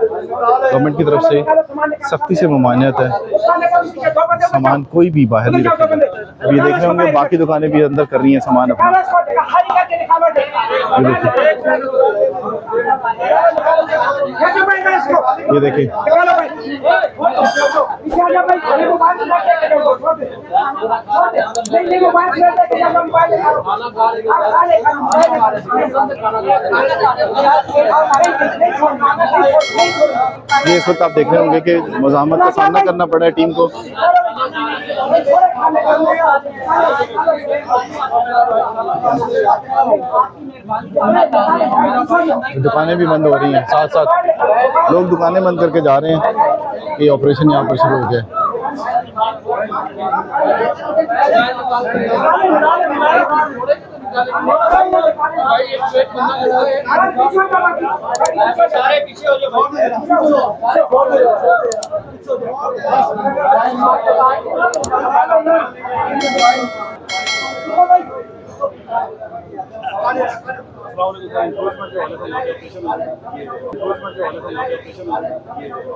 Government की तरफ से सख्ती से ममानियत है, सामान कोई भी बाहर नहीं रखेगा। अब ये देख रहे होंगे बाकी दुकानें भी अंदर कर रही हैं सामान अपना। ये देखिए ये इस वक्त आप देख रहे होंगे कि मुज़ाहमत का सामना करना पड़ा है टीम को। दुकानें भी बंद हो रही हैं, साथ साथ लोग दुकानें बंद करके जा रहे हैं। ये ऑपरेशन यहाँ पर शुरू हो गया।